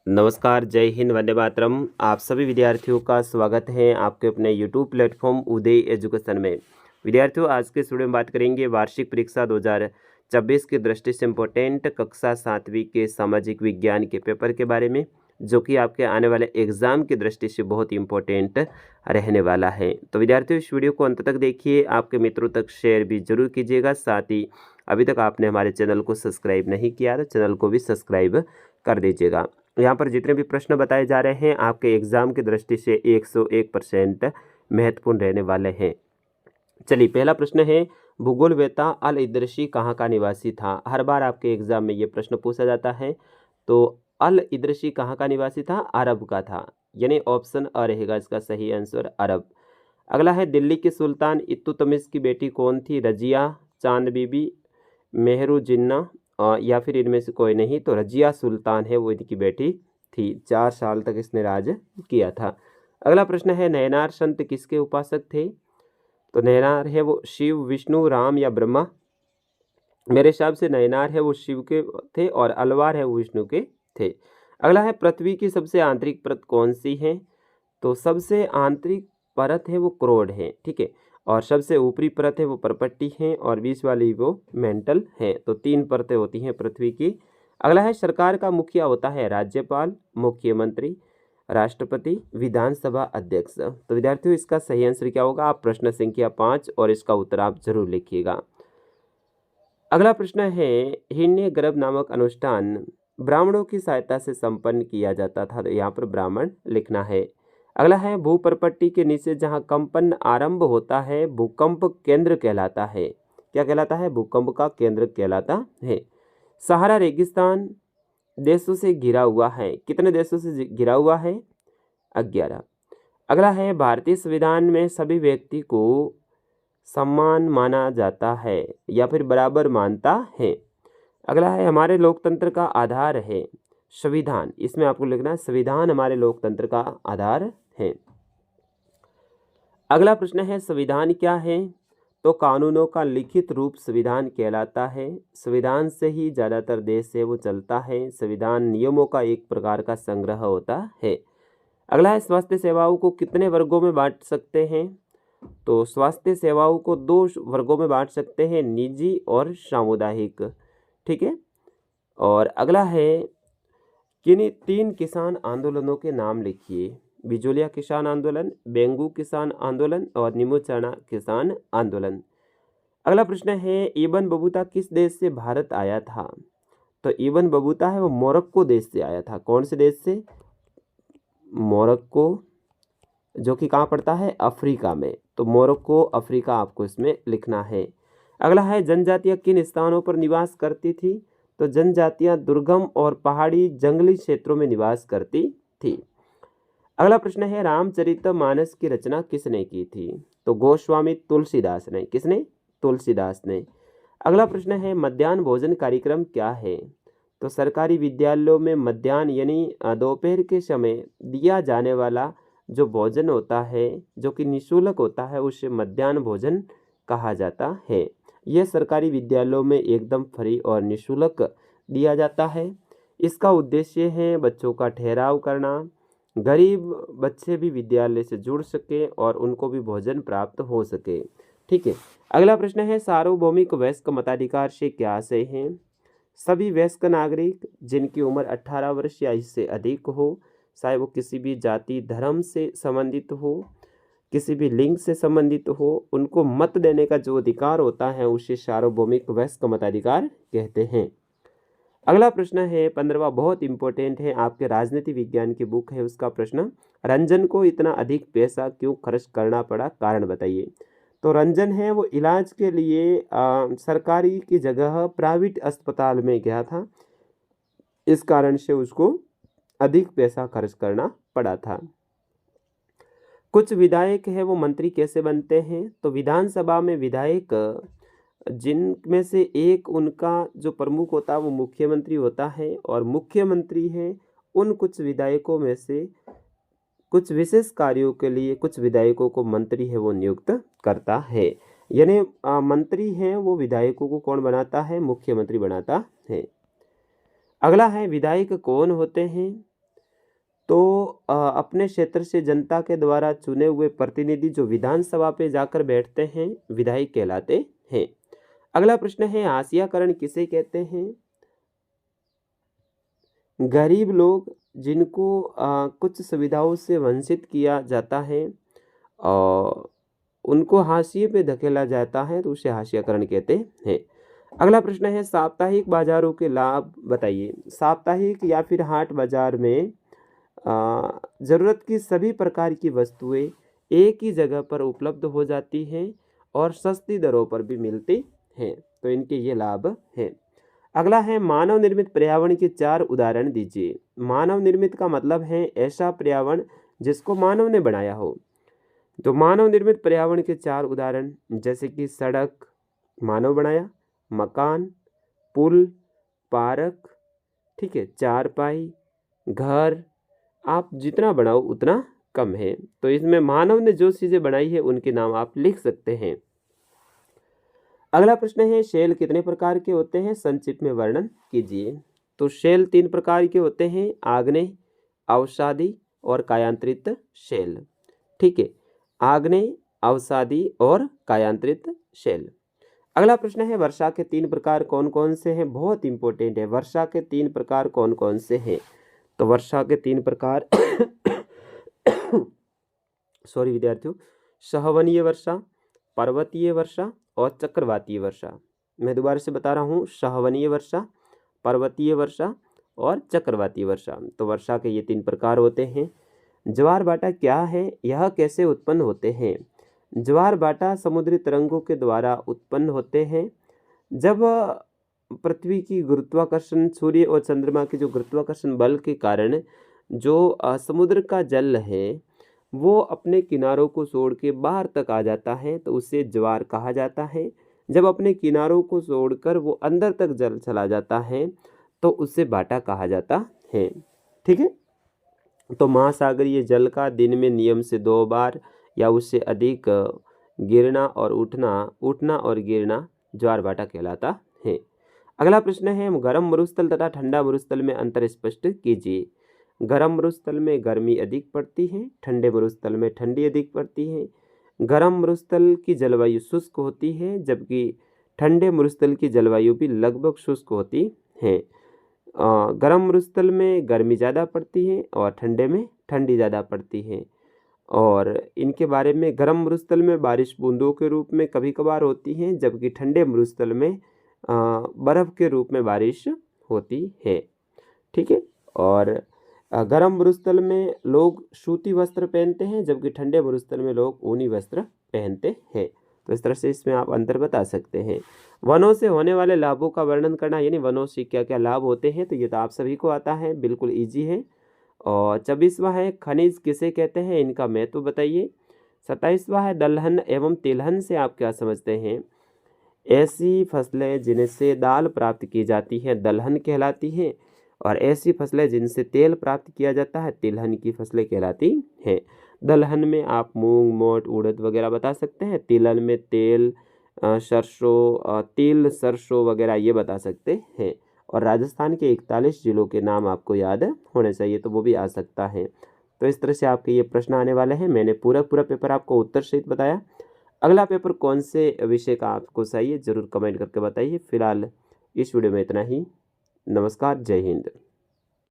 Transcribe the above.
नमस्कार, जय हिंद, वंदे मातरम। आप सभी विद्यार्थियों का स्वागत है आपके अपने यूट्यूब प्लेटफॉर्म उदय एजुकेशन में। विद्यार्थियों, आज के स्टूडियो में बात करेंगे वार्षिक परीक्षा 2026 की दृष्टि से इम्पोर्टेंट कक्षा 7वीं के सामाजिक विज्ञान के पेपर के बारे में, जो कि आपके आने वाले एग्जाम की दृष्टि से बहुत इम्पोर्टेंट रहने वाला है। तो विद्यार्थियों, इस वीडियो को अंत तक देखिए, आपके मित्रों तक शेयर भी जरूर कीजिएगा। साथ ही अभी तक आपने हमारे चैनल को सब्सक्राइब नहीं किया तो चैनल को भी सब्सक्राइब कर दीजिएगा। यहाँ पर जितने भी प्रश्न बताए जा रहे हैं आपके एग्जाम की दृष्टि से 101% महत्वपूर्ण रहने वाले हैं। चलिए, पहला प्रश्न है, भूगोलवेत्ता अल इदरिसी कहाँ का निवासी था? हर बार आपके एग्जाम में ये प्रश्न पूछा जाता है। तो अल इदरिसी कहाँ का निवासी था? अरब का था, यानी ऑप्शन अ रहेगा इसका सही आंसर, अरब। अगला है, दिल्ली के सुल्तान इल्तुतमिश की बेटी कौन थी? रजिया, चांद बीबी, मेहरू जिन्ना या फिर इनमें से कोई नहीं। तो रजिया सुल्तान है वो इनकी बेटी थी। 4 साल तक इसने राज किया था। अगला प्रश्न है, नयनार संत किसके उपासक थे? तो नयनार है वो शिव, विष्णु, राम या ब्रह्मा। मेरे हिसाब से नयनार है वो शिव के थे और अलवार है वो विष्णु के थे। अगला है, पृथ्वी की सबसे आंतरिक परत कौन सी है? तो सबसे आंतरिक परत है वो क्रोड है, ठीक है। और सबसे ऊपरी परत है वो परपट्टी है और बीच वाली वो मेंटल है। तो 3 परतें होती हैं पृथ्वी की। अगला है, सरकार का मुखिया होता है राज्यपाल, मुख्यमंत्री, राष्ट्रपति, विधानसभा अध्यक्ष। तो विद्यार्थियों, इसका सही आंसर क्या होगा? आप प्रश्न संख्या 5 और इसका उत्तर आप जरूर लिखिएगा। अगला प्रश्न है, हिरण्य गर्भ नामक अनुष्ठान ब्राह्मणों की सहायता से संपन्न किया जाता था। तो यहाँ पर ब्राह्मण लिखना है। अगला है, भूपरपट्टी के नीचे जहाँ कंपन आरंभ होता है भूकंप केंद्र कहलाता है। क्या कहलाता है? भूकंप का केंद्र कहलाता है। सहारा रेगिस्तान देशों से घिरा हुआ है। कितने देशों से घिरा हुआ है? 11। अगला है, भारतीय संविधान में सभी व्यक्ति को समान माना जाता है या फिर बराबर मानता है। अगला है, हमारे लोकतंत्र का आधार है संविधान। इसमें आपको लिखना है संविधान हमारे लोकतंत्र का आधार है। अगला प्रश्न है, संविधान क्या है? तो कानूनों का लिखित रूप संविधान कहलाता है। संविधान से ही ज़्यादातर देश है वो चलता है। संविधान नियमों का एक प्रकार का संग्रह होता है। अगला है, स्वास्थ्य सेवाओं को कितने वर्गों में बांट सकते हैं? तो स्वास्थ्य सेवाओं को 2 वर्गों में बांट सकते हैं, निजी और सामुदायिक, ठीक है। और अगला है, किन्हीं 3 किसान आंदोलनों के नाम लिखिए। बिजोलिया किसान आंदोलन, बेंगू किसान आंदोलन और निमोचना किसान आंदोलन। अगला प्रश्न है, इब्न बतूता किस देश से भारत आया था? तो इब्न बतूता है वो मोरक्को देश से आया था। कौन से देश से? मोरक्को, जो कि कहाँ पड़ता है? अफ्रीका में। तो मोरक्को, अफ्रीका आपको इसमें लिखना है। अगला है, जनजातियाँ किन स्थानों पर निवास करती थी? तो जनजातियाँ दुर्गम और पहाड़ी जंगली क्षेत्रों में निवास करती थी। अगला प्रश्न है, रामचरितमानस की रचना किसने की थी? तो गोस्वामी तुलसीदास ने। किसने? तुलसीदास ने। अगला प्रश्न है, मध्याह्न भोजन कार्यक्रम क्या है? तो सरकारी विद्यालयों में मध्याह्न यानी दोपहर के समय दिया जाने वाला जो भोजन होता है, जो कि निःशुल्क होता है, उसे मध्याह्न भोजन कहा जाता है। यह सरकारी विद्यालयों में एकदम फ्री और निःशुल्क दिया जाता है। इसका उद्देश्य है बच्चों का ठहराव करना, गरीब बच्चे भी विद्यालय से जुड़ सके और उनको भी भोजन प्राप्त हो सके, ठीक है। अगला प्रश्न है, सार्वभौमिक वयस्क मताधिकार से क्या आशय है? सभी वयस्क नागरिक जिनकी उम्र 18 वर्ष या इससे अधिक हो, चाहे वो किसी भी जाति धर्म से संबंधित हो, किसी भी लिंग से संबंधित हो, उनको मत देने का जो अधिकार होता है उसे सार्वभौमिक वयस्क मताधिकार कहते हैं। अगला प्रश्न है 15वां, बहुत इंपॉर्टेंट है, आपके राजनीति विज्ञान की बुक है उसका प्रश्न। रंजन को इतना अधिक पैसा क्यों खर्च करना पड़ा? कारण बताइए। तो रंजन है वो इलाज के लिए सरकारी की जगह प्राइवेट अस्पताल में गया था, इस कारण से उसको अधिक पैसा खर्च करना पड़ा था। कुछ विधायक है वो मंत्री कैसे बनते हैं? तो विधानसभा में विधायक जिनमें से एक उनका जो प्रमुख होता है वो मुख्यमंत्री होता है, और मुख्यमंत्री है उन कुछ विधायकों में से कुछ विशेष कार्यों के लिए कुछ विधायकों को मंत्री है वो नियुक्त करता है। यानी मंत्री हैं वो विधायकों को कौन बनाता है? मुख्यमंत्री बनाता है। अगला है, विधायक कौन होते हैं? तो अपने क्षेत्र से जनता के द्वारा चुने हुए प्रतिनिधि जो विधानसभा पे जाकर बैठते हैं विधायक कहलाते हैं। अगला प्रश्न है हाशियाकरण किसे कहते हैं? गरीब लोग जिनको कुछ सुविधाओं से वंचित किया जाता है और उनको हाशिए पे धकेला जाता है तो उसे हाशियाकरण कहते हैं। अगला प्रश्न है साप्ताहिक बाजारों के लाभ बताइए। साप्ताहिक या फिर हाट बाजार में ज़रूरत की सभी प्रकार की वस्तुएं एक ही जगह पर उपलब्ध हो जाती हैं और सस्ती दरों पर भी मिलती हैं, तो इनके ये लाभ हैं। अगला है मानव निर्मित पर्यावरण के 4 उदाहरण दीजिए। मानव निर्मित का मतलब है ऐसा पर्यावरण जिसको मानव ने बनाया हो। तो मानव निर्मित पर्यावरण के 4 उदाहरण जैसे कि सड़क मानव बनाया, मकान, पुल, पार्क, ठीक है, चारपाई, घर, आप जितना बनाओ उतना कम है। तो इसमें मानव ने जो चीज़ें बनाई है उनके नाम आप लिख सकते हैं। अगला प्रश्न है शेल कितने प्रकार के होते हैं? संक्षिप्त में वर्णन कीजिए। तो शेल 3 प्रकार के होते हैं, आग्नेय, अवसादी और कायांतरित शेल। ठीक है, आग्नेय, अवसादी और कायांतरित शेल। अगला प्रश्न है वर्षा के 3 प्रकार कौन कौन से हैं? बहुत इंपॉर्टेंट है, वर्षा के 3 प्रकार कौन कौन से हैं? तो वर्षा के 3 प्रकार सॉरी विद्यार्थियों, सहवनीय वर्षा, पर्वतीय वर्षा और चक्रवातीय वर्षा। मैं दोबारा से बता रहा हूँ, सहवनीय वर्षा, पर्वतीय वर्षा और चक्रवातीय वर्षा। तो वर्षा के ये 3 प्रकार होते हैं। ज्वार भाटा क्या है? यह कैसे उत्पन्न होते हैं? ज्वार भाटा समुद्री तरंगों के द्वारा उत्पन्न होते हैं। जब पृथ्वी की गुरुत्वाकर्षण, सूर्य और चंद्रमा के जो गुरुत्वाकर्षण बल के कारण जो समुद्र का जल है वो अपने किनारों को छोड़ के बाहर तक आ जाता है तो उसे ज्वार कहा जाता है। जब अपने किनारों को छोड़कर वो अंदर तक जल चला जाता है तो उसे भाटा कहा जाता है। ठीक है, तो महासागरीय जल का दिन में नियम से 2 बार या उससे अधिक गिरना और उठना और गिरना ज्वार भाटा कहलाता है। अगला प्रश्न है गर्म मरुस्थल तथा ठंडा मरुस्थल में अंतर स्पष्ट कीजिए। गर्म मरुस्थल में गर्मी अधिक पड़ती है, ठंडे मरुस्थल में ठंडी अधिक पड़ती है। गर्म मरुस्थल की जलवायु शुष्क होती है जबकि ठंडे मरुस्थल की जलवायु भी लगभग शुष्क होती है। गर्म मरुस्थल में गर्मी ज़्यादा पड़ती है और ठंडे में ठंडी ज़्यादा पड़ती है। और इनके बारे में गर्म मरुस्थल में बारिश बूंदों के रूप में कभी कभार होती है जबकि ठंडे मरुस्थल में बर्फ़ के रूप में बारिश होती है। ठीक है, और गर्म मरुस्थल में लोग सूती वस्त्र पहनते हैं जबकि ठंडे मरुस्थल में लोग ऊनी वस्त्र पहनते हैं। तो इस तरह से इसमें आप अंतर बता सकते हैं। वनों से होने वाले लाभों का वर्णन करना, यानी वनों से क्या क्या लाभ होते हैं, तो ये तो आप सभी को आता है, बिल्कुल ईजी है। और 26वां है खनिज किसे कहते हैं, इनका महत्व बताइए। 27वां है दलहन एवं तिलहन से आप क्या समझते हैं? ऐसी फसलें जिनसे दाल प्राप्त की जाती है दलहन कहलाती हैं और ऐसी फसलें जिनसे तेल प्राप्त किया जाता है तिलहन की फसलें कहलाती हैं। दलहन में आप मूंग, मोट, उड़द वगैरह बता सकते हैं। तिलहन में तेल, सरसों, तिल, सरसों वगैरह ये बता सकते हैं। और राजस्थान के 41 जिलों के नाम आपको याद होने चाहिए, तो वो भी आ सकता है। तो इस तरह से आपके ये प्रश्न आने वाले हैं। मैंने पूरा पेपर आपको उत्तर सहित बताया। अगला पेपर कौन से विषय का आपको चाहिए ज़रूर कमेंट करके बताइए। फिलहाल इस वीडियो में इतना ही। नमस्कार, जय हिंद।